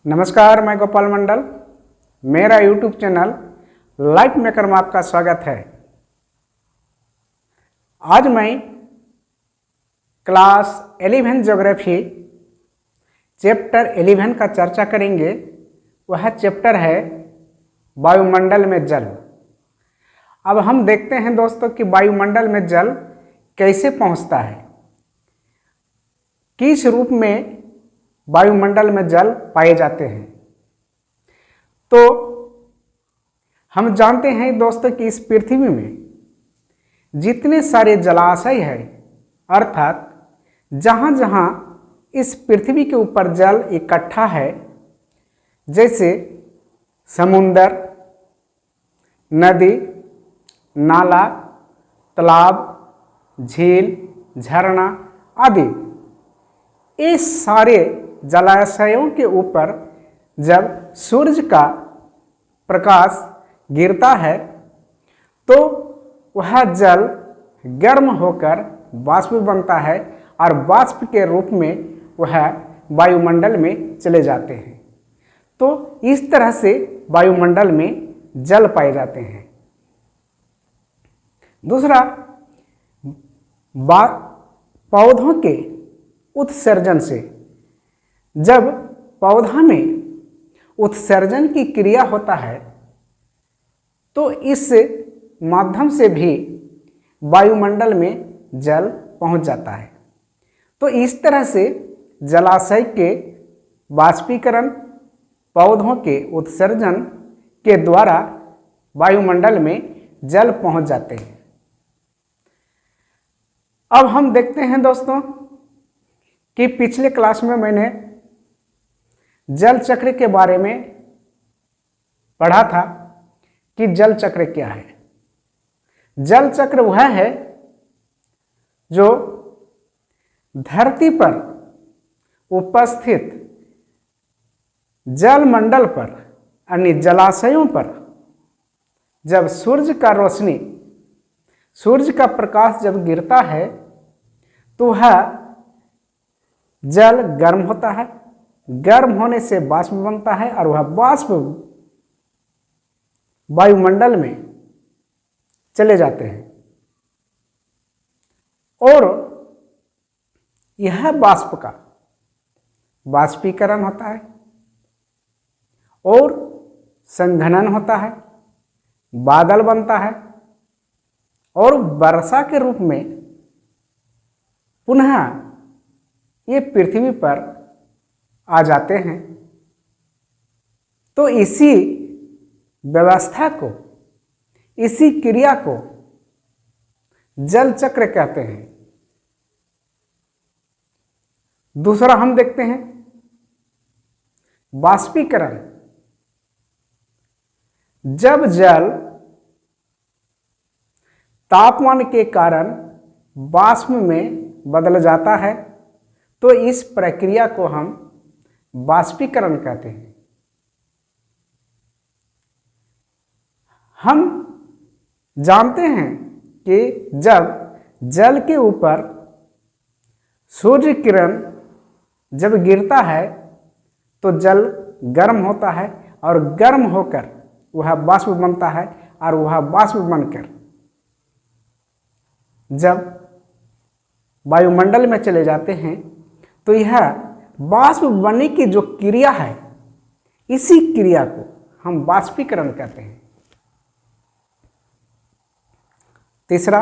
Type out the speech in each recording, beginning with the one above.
नमस्कार, मैं गोपाल मंडल। मेरा यूट्यूब चैनल लाइफ मेकर में आपका स्वागत है। आज मैं क्लास 11 ज्योग्राफी चैप्टर 11 का चर्चा करेंगे। वह चैप्टर है वायुमंडल में जल। अब हम देखते हैं दोस्तों कि वायुमंडल में जल कैसे पहुंचता है, किस रूप में वायुमंडल में जल पाए जाते हैं। तो हम जानते हैं दोस्तों कि इस पृथ्वी में जितने सारे जलाशय हैं, अर्थात जहाँ जहाँ इस पृथ्वी के ऊपर जल इकट्ठा है, जैसे समुंदर, नदी, नाला, तालाब, झील, झरना आदि, ये सारे जलाशयों के ऊपर जब सूर्य का प्रकाश गिरता है तो वह जल गर्म होकर वाष्प बनता है और वाष्प के रूप में वह वायुमंडल में चले जाते हैं। तो इस तरह से वायुमंडल में जल पाए जाते हैं। दूसरा, पौधों के उत्सर्जन से, जब पौधा में उत्सर्जन की क्रिया होता है तो इस माध्यम से भी वायुमंडल में जल पहुंच जाता है। तो इस तरह से जलाशय के वाष्पीकरण, पौधों के उत्सर्जन के द्वारा वायुमंडल में जल पहुंच जाते हैं। अब हम देखते हैं दोस्तों कि पिछले क्लास में मैंने जल चक्र के बारे में पढ़ा था कि जल चक्र क्या है। जल चक्र वह है जो धरती पर उपस्थित जल मंडल पर यानी जलाशयों पर जब सूर्य का रोशनी, सूर्य का प्रकाश जब गिरता है तो वह जल गर्म होता है। गर्म होने से वाष्प बनता है और वह वाष्प वायुमंडल में चले जाते हैं और यह वाष्प का वाष्पीकरण होता है और संघनन होता है, बादल बनता है और वर्षा के रूप में पुनः ये पृथ्वी पर आ जाते हैं। तो इसी व्यवस्था को, इसी क्रिया को जल चक्र कहते हैं। दूसरा हम देखते हैं वाष्पीकरण। जब जल तापमान के कारण वाष्प में बदल जाता है तो इस प्रक्रिया को हम वाष्पीकरण कहते हैं। हम जानते हैं कि जब जल के ऊपर सूर्य किरण जब गिरता है तो जल गर्म होता है और गर्म होकर वह वाष्प बनता है और वह वाष्प बनकर जब वायुमंडल में चले जाते हैं तो यह वाष्प बनने की जो क्रिया है, इसी क्रिया को हम वाष्पीकरण कहते हैं। तीसरा,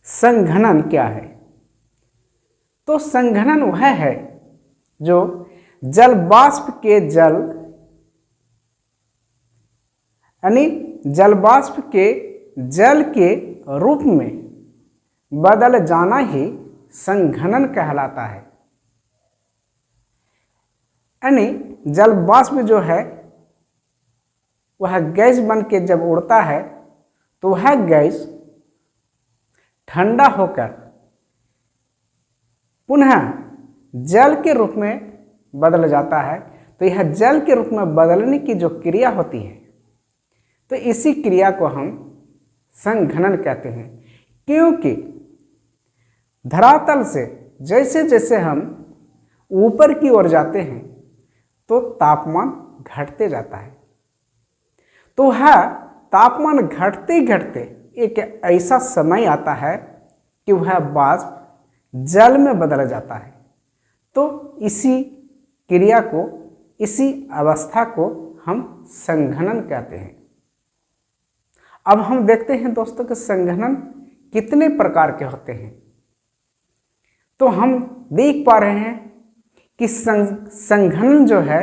संघनन क्या है? तो संघनन वह है जो जल वाष्प के जल यानी जल वाष्प के जल के रूप में बदल जाना ही संघनन कहलाता है। यानी जल वाष्प जो है वह गैस बन के जब उड़ता है तो वह गैस ठंडा होकर पुनः जल के रूप में बदल जाता है। तो यह जल के रूप में बदलने की जो क्रिया होती है तो इसी क्रिया को हम संघनन कहते हैं। क्योंकि धरातल से जैसे जैसे हम ऊपर की ओर जाते हैं तो तापमान घटते जाता है। तो वह तापमान घटते घटते एक ऐसा समय आता है कि वह वाष्प जल में बदल जाता है। तो इसी क्रिया को, इसी अवस्था को हम संघनन कहते हैं। अब हम देखते हैं दोस्तों कि संघनन कितने प्रकार के होते हैं। तो हम देख पा रहे हैं कि संघनन जो है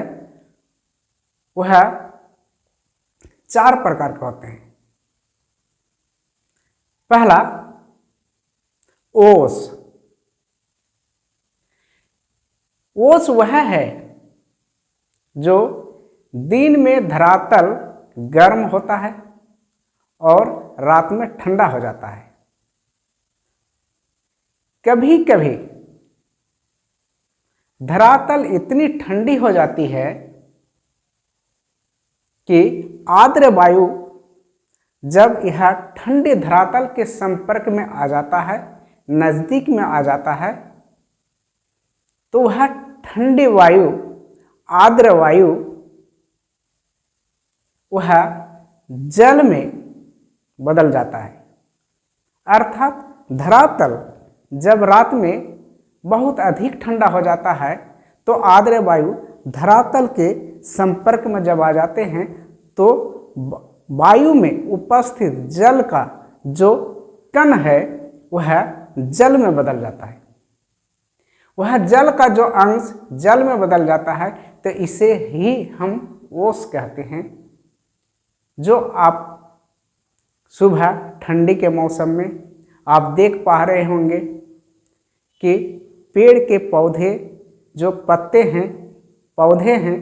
वह 4 प्रकार के होते हैं। पहला, ओस। ओस वह है जो दिन में धरातल गर्म होता है और रात में ठंडा हो जाता है। कभी कभी धरातल इतनी ठंडी हो जाती है कि आर्द्र वायु जब यह ठंडे धरातल के संपर्क में आ जाता है, नजदीक में आ जाता है, तो वह ठंडी वायु, आर्द्र वायु, वह जल में बदल जाता है। अर्थात धरातल जब रात में बहुत अधिक ठंडा हो जाता है तो आर्द्र वायु धरातल के संपर्क में जब आ जाते हैं तो वायु में उपस्थित जल का जो कण है वह जल में बदल जाता है। वह जल का जो अंश जल में बदल जाता है, तो इसे ही हम ओस कहते हैं। जो आप सुबह ठंडी के मौसम में आप देख पा रहे होंगे कि पेड़ के पौधे, जो पत्ते हैं, पौधे हैं,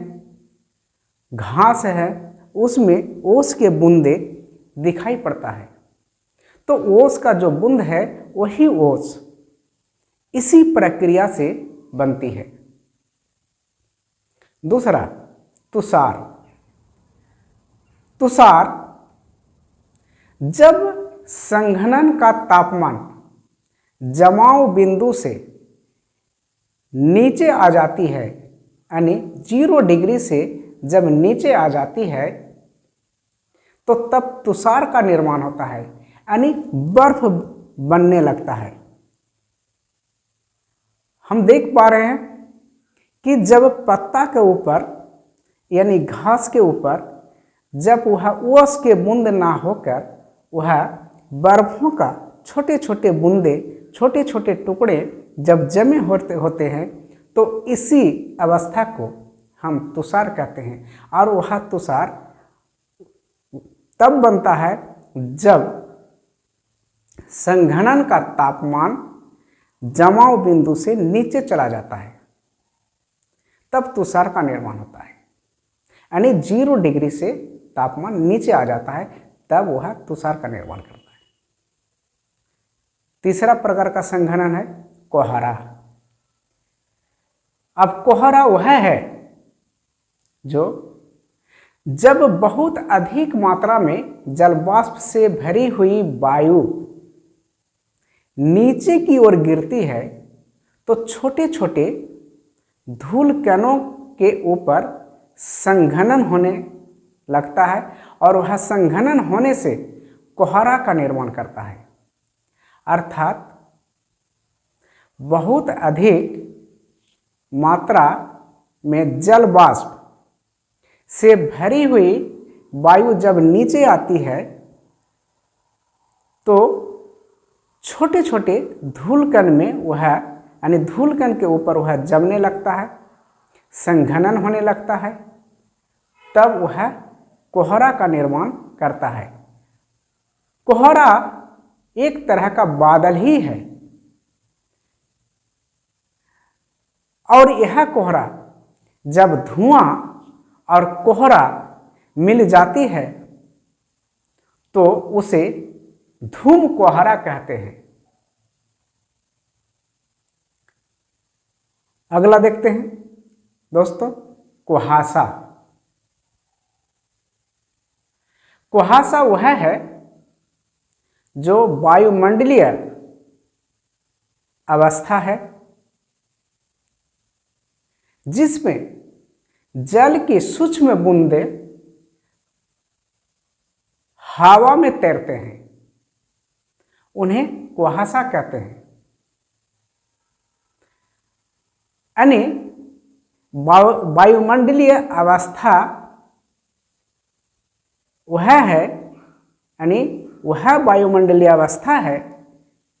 घास है, उसमें ओस के बूंदे दिखाई पड़ता है। तो ओस का जो बूंद है वही ओस इसी प्रक्रिया से बनती है। दूसरा, तुषार। तुषार जब संघनन का तापमान जमाव बिंदु से नीचे आ जाती है, यानी 0 डिग्री से जब नीचे आ जाती है, तो तब तुषार का निर्माण होता है, यानी बर्फ बनने लगता है। हम देख पा रहे हैं कि जब पत्ता के ऊपर यानी घास के ऊपर जब वह ओस के बूंद ना होकर वह बर्फों का छोटे छोटे बूंदे, छोटे छोटे टुकड़े जब जमे होते हैं, तो इसी अवस्था को हम तुषार कहते हैं। और वह तुषार तब बनता है जब संघनन का तापमान जमाव बिंदु से नीचे चला जाता है, तब तुषार का निर्माण होता है। यानी 0 डिग्री से तापमान नीचे आ जाता है, तब वह तुषार का निर्माण करता है। तीसरा प्रकार का संघनन है कोहरा। अब कोहरा वह है जो जब बहुत अधिक मात्रा में जलवाष्प से भरी हुई वायु नीचे की ओर गिरती है, तो छोटे छोटे धूल कणों के ऊपर संघनन होने लगता है और वह संघनन होने से कोहरा का निर्माण करता है। अर्थात बहुत अधिक मात्रा में जल वाष्प से भरी हुई वायु जब नीचे आती है, तो छोटे छोटे धूलकण में वह, यानी धूलकण के ऊपर वह जमने लगता है, संघनन होने लगता है, तब वह कोहरा का निर्माण करता है। कोहरा एक तरह का बादल ही है और यह कोहरा जब धुआं और कोहरा मिल जाती है तो उसे धूम कोहरा कहते हैं। अगला देखते हैं दोस्तों, कुहासा। कुहासा वह है जो वायुमंडलीय अवस्था है जिसमें जल की सूक्ष्म बूंदें हवा में तैरते हैं, उन्हें कुहासा कहते हैं। यानी वायुमंडलीय अवस्था वह है, यानी वह वायुमंडलीय अवस्था है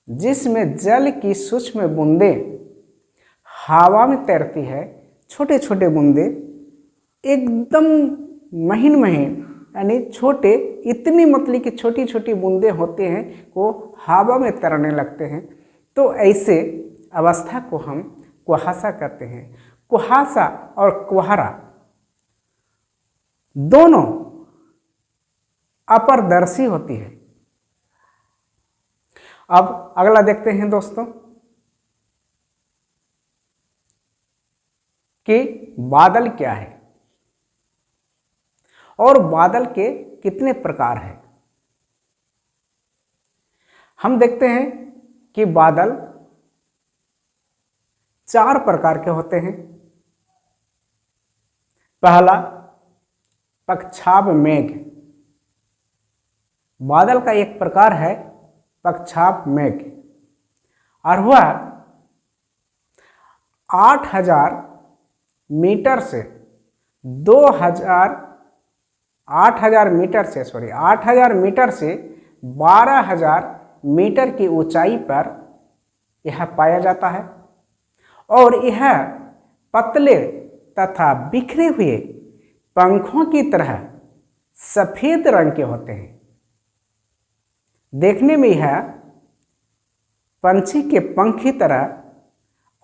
जिसमें जल की सूक्ष्म बूंदें हवा में तैरती है। छोटे छोटे बूंदे एकदम महीन महीन, यानी छोटे, इतनी मतली की छोटी छोटी बूंदें होते हैं वो हवा में तैरने लगते हैं। तो ऐसे अवस्था को हम कुहासा कहते हैं। कुहासा और कुहरा दोनों अपारदर्शी होती है। अब अगला देखते हैं दोस्तों कि बादल क्या है और बादल के कितने प्रकार हैं। हम देखते हैं कि बादल 4 प्रकार के होते हैं। पहला, पक्षाभ मेघ। बादल का एक प्रकार है पक्षाभ मेघ, और वह 8,000 मीटर से 8,000 मीटर से 12,000 मीटर की ऊंचाई पर यह पाया जाता है, और यह पतले तथा बिखरे हुए पंखों की तरह सफेद रंग के होते हैं। देखने में यह पंछी के पंख की तरह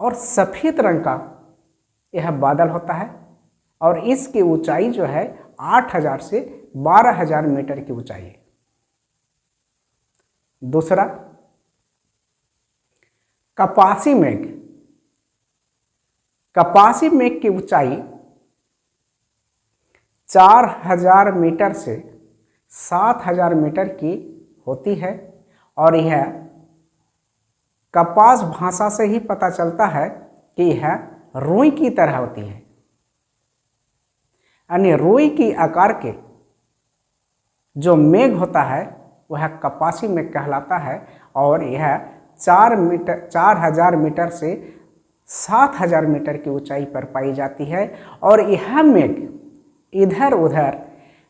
और सफेद रंग का यह बादल होता है, और इसकी ऊंचाई जो है 8,000 से 12,000 मीटर की ऊंचाई है। दूसरा, कपासी मेघ। कपासी मेघ की ऊंचाई 4,000 मीटर से 7,000 मीटर की होती है, और यह कपास भाषा से ही पता चलता है कि यह रुई की तरह होती है, यानी रुई की आकार के जो मेघ होता है वह कपासी मेघ कहलाता है, और यह 4,000 मीटर से 7,000 मीटर की ऊंचाई पर पाई जाती है, और यह मेघ इधर उधर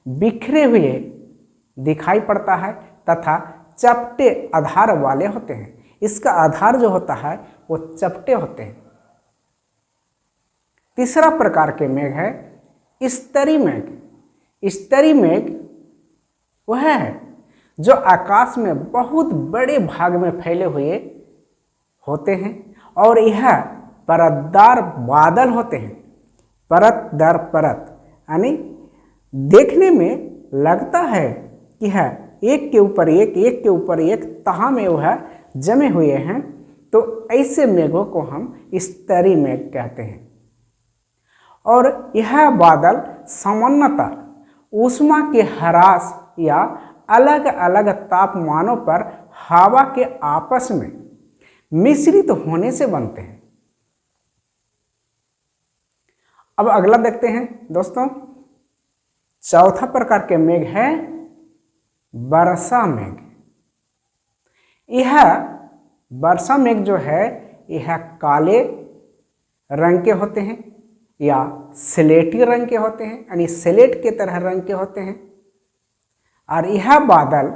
बिखरे हुए दिखाई पड़ता है तथा चपटे आधार वाले होते हैं। इसका आधार जो होता है वो चपटे होते हैं। तीसरा प्रकार के मेघ है स्तरी मेघ। स्तरी मेघ वह है जो आकाश में बहुत बड़े भाग में फैले हुए होते हैं, और यह परतदार बादल होते हैं। परत दर परत, यानी देखने में लगता है कि यह एक के ऊपर एक तह में वह जमे हुए हैं। तो ऐसे मेघों को हम स्तरी मेघ कहते हैं। और यह बादल सामान्यतः ऊष्मा के ह्रास या अलग अलग तापमानों पर हवा के आपस में मिश्रित होने से बनते हैं। अब अगला देखते हैं दोस्तों, चौथा प्रकार के मेघ है वर्षा मेघ। यह वर्षा मेघ जो है यह काले रंग के होते हैं या स्लेटी रंग के होते हैं, यानी स्लेट के तरह रंग के होते हैं, और यह बादल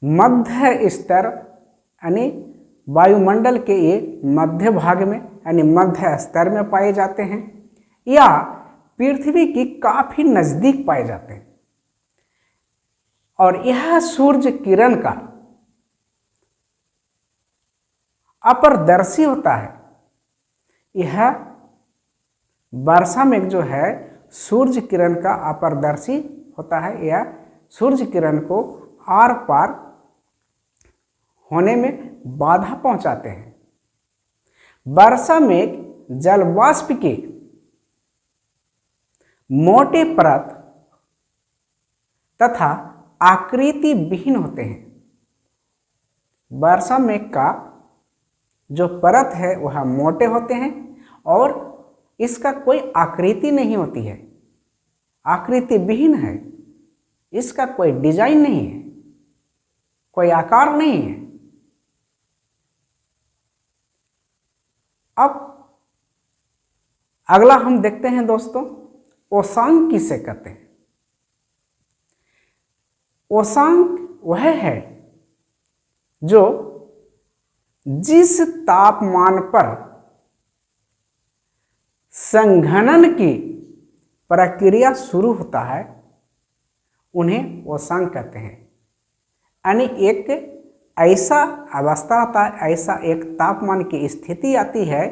मध्य स्तर यानी वायुमंडल के ये मध्य भाग में यानी मध्य स्तर में पाए जाते हैं, या पृथ्वी की काफी नजदीक पाए जाते हैं। और यह सूर्य किरण का अपारदर्शी होता है। यह वर्षा मेघ जो है सूर्य किरण का अपारदर्शी होता है, या सूर्य किरण को आर पार होने में बाधा पहुंचाते हैं। वर्षा मेघ जलवाष्प के मोटे परत तथा आकृति विहीन होते हैं। वर्षा मेघ का जो परत है वह मोटे होते हैं और इसका कोई आकृति नहीं होती है, आकृति विहीन है, इसका कोई डिजाइन नहीं है, कोई आकार नहीं है। अब अगला हम देखते हैं दोस्तों, ओशांक किसे कहते हैं। ओशांक वह है जो जिस तापमान पर संघनन की प्रक्रिया शुरू होता है उन्हें ओशांक कहते हैं। यानी एक ऐसा अवस्था आता है, ऐसा एक तापमान की स्थिति आती है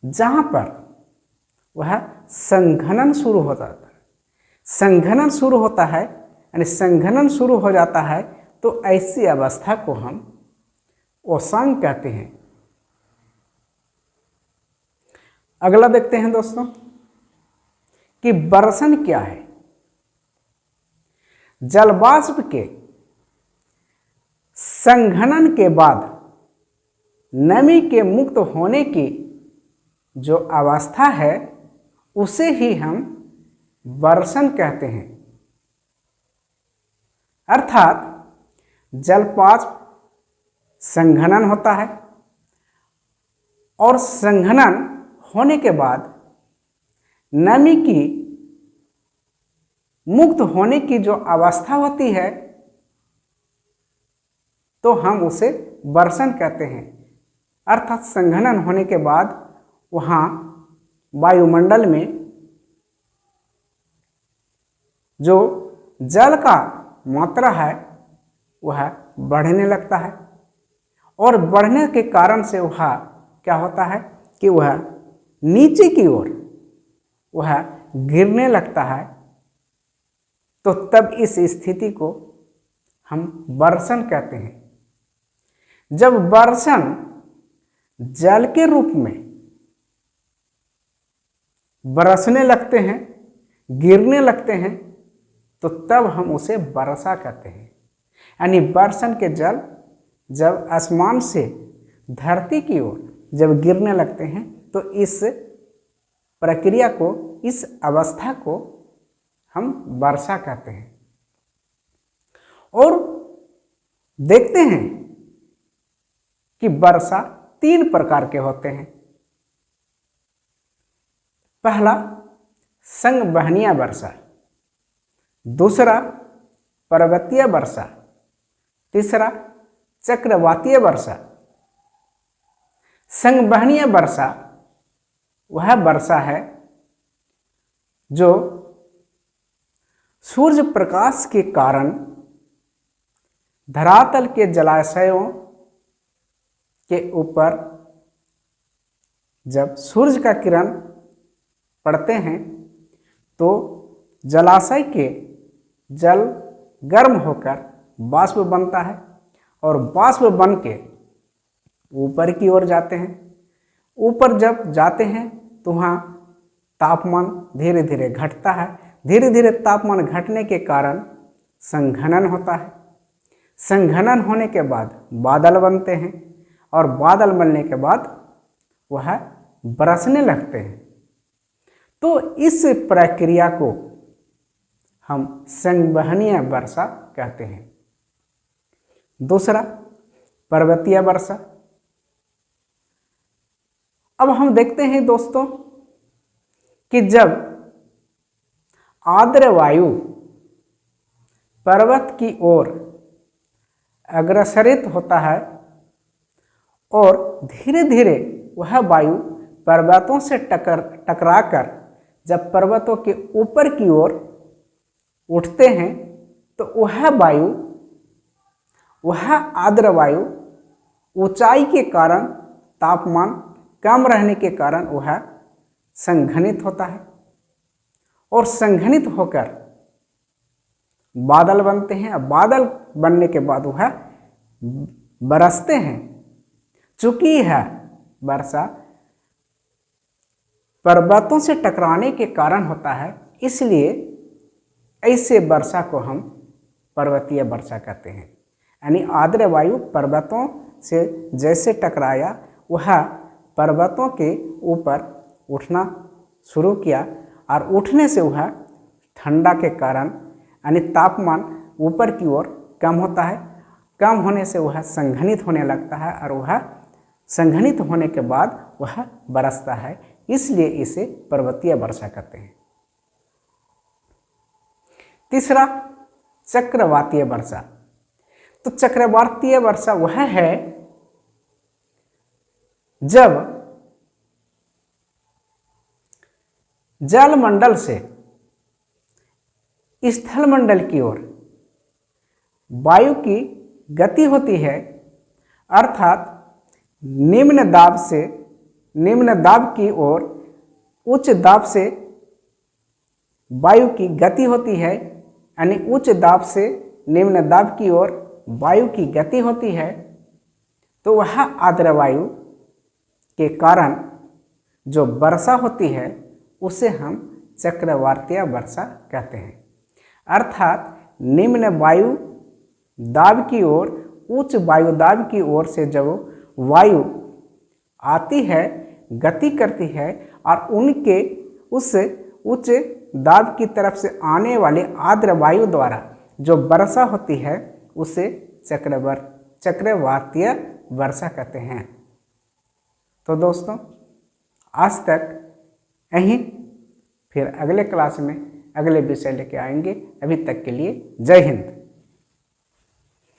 जहां पर वह संघनन शुरू होता है। संघनन शुरू होता है यानी संघनन शुरू हो जाता है, तो ऐसी अवस्था को हम ओशांक कहते हैं। अगला देखते हैं दोस्तों कि बरसन क्या है। जलवाष्प के संघनन के बाद नमी के मुक्त होने की जो अवस्था है उसे ही हम बरसन कहते हैं। अर्थात जलवाष्प संघनन होता है और संघनन होने के बाद नमी की मुक्त होने की जो अवस्था होती है तो हम उसे बरसन कहते हैं। अर्थात संघनन होने के बाद वहाँ वायुमंडल में जो जल का मात्रा है वह बढ़ने लगता है और बढ़ने के कारण से वह क्या होता है कि वह नीचे की ओर वह गिरने लगता है। तो तब इस स्थिति को हम बरसन कहते हैं। जब बरसन जल के रूप में बरसने लगते हैं, गिरने लगते हैं, तो तब हम उसे वर्षा कहते हैं। यानी बरसन के जल जब आसमान से धरती की ओर जब गिरने लगते हैं तो इस प्रक्रिया को, इस अवस्था को हम वर्षा कहते हैं। और देखते हैं कि वर्षा 3 प्रकार के होते हैं। पहला संवहनीय वर्षा, दूसरा पर्वतीय वर्षा, तीसरा चक्रवातीय वर्षा। संवहनीय वर्षा वह वर्षा है जो सूर्य प्रकाश के कारण धरातल के जलाशयों के ऊपर जब सूर्य का किरण पड़ते हैं तो जलाशय के जल गर्म होकर बाष्प बनता है और बाष्प बन के ऊपर की ओर जाते हैं। ऊपर जब जाते हैं तो वहाँ तापमान धीरे धीरे घटता है। धीरे धीरे तापमान घटने के कारण संघनन होता है। संघनन होने के बाद बादल बनते हैं और बादल बनने के बाद वह बरसने लगते हैं। तो इस प्रक्रिया को हम संवहनीय वर्षा कहते हैं। दूसरा पर्वतीय वर्षा। अब हम देखते हैं दोस्तों कि जब आर्द्र वायु पर्वत की ओर अग्रसरित होता है और धीरे धीरे वह वायु पर्वतों से टकराकर जब पर्वतों के ऊपर की ओर उठते हैं तो वह वायु, वह आर्द्र वायु ऊंचाई के कारण, तापमान कम रहने के कारण वह संघनित होता है और संघनित होकर बादल बनते हैं। बादल बनने के बाद वह बरसते हैं। चूंकि यह वर्षा पर्वतों से टकराने के कारण होता है, इसलिए ऐसे वर्षा को हम पर्वतीय वर्षा कहते हैं। यानी आर्द्र वायु पर्वतों से जैसे टकराया वह पर्वतों के ऊपर उठना शुरू किया और उठने से वह ठंडा के कारण यानी तापमान ऊपर की ओर कम होता है। कम होने से वह संघनित होने लगता है और वह संघनित होने के बाद वह बरसता है, इसलिए इसे पर्वतीय वर्षा कहते हैं। तीसरा, चक्रवातीय वर्षा। तो चक्रवातीय वर्षा वह है जब जलमंडल से स्थलमंडल की ओर वायु की गति होती है, अर्थात निम्न दाब से निम्न दाब की ओर उच्च दाब से वायु की गति होती है, यानी उच्च दाब से निम्न दाब की ओर वायु की गति होती है, तो वह आर्द्र वायु के कारण जो वर्षा होती है उसे हम चक्रवातीय वर्षा कहते हैं। अर्थात निम्न वायु दाब की ओर उच्च वायु दाब की ओर से जब वायु आती है, गति करती है और उनके उस उच्च दाब की तरफ से आने वाले आर्द्र वायु द्वारा जो वर्षा होती है उसे चक्रवातीय वर्षा कहते हैं। तो दोस्तों, आज तक यहीं, फिर अगले क्लास में अगले विषय लेके आएंगे। अभी तक के लिए जय हिंद।